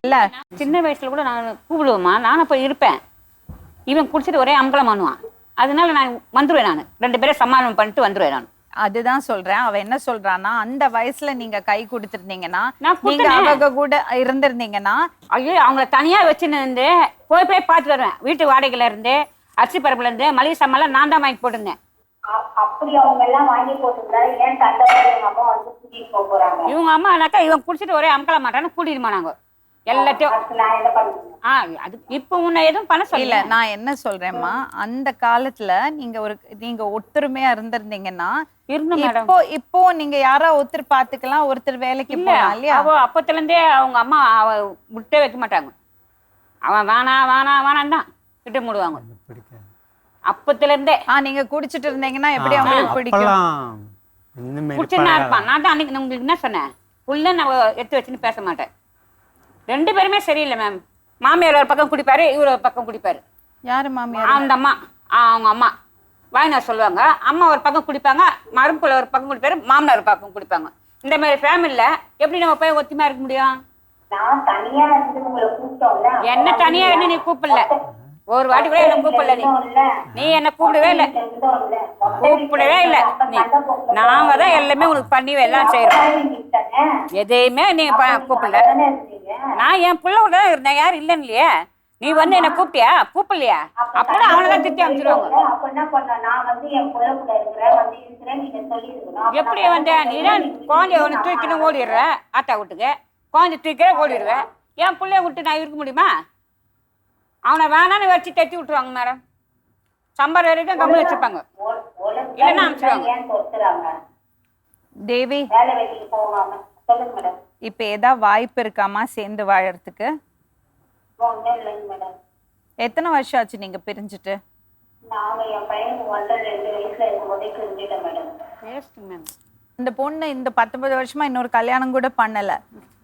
இல்ல சின்ன வயசுல கூட நான் கூப்பிடுவேம்மா, நானும் போய் இருப்பேன். இவன் குடிச்சிட்டு ஒரே அம்பலம் பண்ணுவான். அதனால நான் வந்துருவேன். நான் 2 பேரும் சமாதானம் பண்ணிட்டு வந்துருவேன். நான் அதுதான் சொல்றேன். அவ என்ன சொல்றான்னா, அந்த வயசுல நீங்க கை கொடுத்துருந்தீங்கன்னா, நான் நீங்க அவங்க கூட இருந்திருந்தீங்கன்னா, ஐயோ அவங்கள தனியா வச்சுன்னு இருந்து போய் பார்த்துட்டு வருவேன். வீட்டு வாடகையில இருந்து, அரிசி பருப்புல இருந்து, மளிகை சாமான் நான் தான் வாங்கி போட்டுருந்தேன். அப்படி அவங்க எல்லாம் வாங்கி போட்டுருந்தாரு. ஏன் சண்டை எங்க அம்மா வந்து கூட்டிட்டு போறாங்க? இவங்க அம்மானாக்கா இவன் குடிச்சிட்டு ஒரே அமுக்கல மாட்டான்னு கூட்டிட்டு போனாங்க எல்லாத்தையும். நான் என்ன பண்ணுவேன்? அது இப்ப உன்னை எதுவும் பண்ண இல்ல சொல்லல. நான் என்ன சொல்றேன்மா, அந்த காலத்துல நீங்க ஒத்துமையா இருந்திருந்தீங்கன்னா, இருந்த மேடம் இப்போ நீங்க யாரா ஒருத்தர் பாத்துக்கலாம், ஒருத்தர் வேலைக்கு போகலாம் இல்லையா? அவ அப்பத்துல இருந்தே அவங்க அம்மா அவ விட்டே வைக்க மாட்டாங்க. அவன் வேணான்னு தான் விட்டு மூடுவாங்க. அப்பத்துல இருந்தே நீங்க குடிச்சிட்டு இருந்தீங்கன்னா எப்படி அவங்களுக்கு பிடிக்கும்? குடிச்சுன்னா இருப்பான். நான் தான் அன்னைக்கு உங்களுக்கு என்ன சொன்னேன், உள்ள நான் எடுத்து வச்சுன்னு பேச மாட்டேன். 2 பேருமே சரியில்லை மேம். மாமியார் ஒரு பக்கம் குடிப்பாரு, இவர் ஒரு பக்கம் குடிப்பாரு. யாரு மாமியார்? அந்த அம்மா அவங்க அம்மா வாயினார் சொல்லுவாங்க. அம்மா ஒரு பக்கம் குடிப்பாங்க, மருமப்புள்ள ஒரு பக்கம் குடிப்பாரு, மாமனார் ஒரு பக்கம் குடிப்பாங்க. இந்த மாதிரி ஃபேமிலியில எப்படி நம்ம போய் ஒத்துமையா இருக்க முடியும்? நான் தனியா இருந்து உங்களை கூப்பிட்டோம்ல. என்ன தனியா இருந்து நீ கூப்பிடல, ஒரு வாட்டி கூட என்ன கூப்பிடல. நீ என்ன கூப்பிடவே இல்லை, கூப்பிடவே இல்லை. நாங்க தான் எல்லாமே உனக்கு பண்ணி எல்லாம் செய்யறோம். எதையுமே நீ கூப்பிடல. நான் என் பிள்ளை தான் இருந்தேன், யாரும் இல்லைன்னு இல்லையே. நீ வந்து என்ன கூப்பிட்டியா? கூப்பிடலையா? அப்படின்னா அவனதான் திட்டி அமைச்சிருவாங்க. எப்படி வந்த நீதான் குழந்தைய ஒன்று தூக்கின்னு ஓடிடுற, ஆத்தா வீட்டுக்கு குழந்தை தூக்கிற ஓடிடுவேன். என் பிள்ளைய விட்டு நான் இருக்க முடியுமா? அவனை வேணான்னு வச்சு தட்டி விட்டுருவாங்க மேடம். சம்பர் வரைக்கும் கம்மி வச்சுருப்பாங்க, இல்லைன்னா அனுப்பிச்சிருவாங்க. தேவி, இப்ப ஏதாவது வாய்ப்பு இருக்காமா சேர்ந்து வாழறதுக்கு? எத்தனை வருஷம் ஆச்சு நீங்க பிரிஞ்சுட்டு? இந்த பொண்ணு இந்த 19 வருஷமா இன்னொரு கல்யாணம் கூட பண்ணல,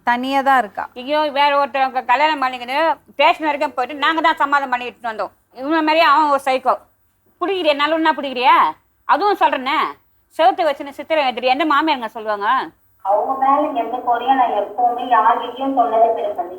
தனியா தான் இருக்கா. ஐயோ வேற ஒருத்தவங்க கல்யாணம் பண்ணிக்கின்னு ஸ்டேஷன் வரைக்கும் போயிட்டு நாங்க தான் சமாதானம் பண்ணிட்டு வந்தோம். இவங்க மாதிரியே அவன் ஒரு சைக்கோ. பிடிக்கிறியா? நல்லொன்னா பிடிக்கிறியா? அதுவும் சொல்றேன்னே, செவத்து வச்சுன்னு சித்திரம் எதிரி என்ன மாமியாருங்க சொல்லுவாங்க. அவங்க மேல எந்த குறையும் நான் எப்பவுமே யார்கிட்டயும் சொன்னது கிடையாது.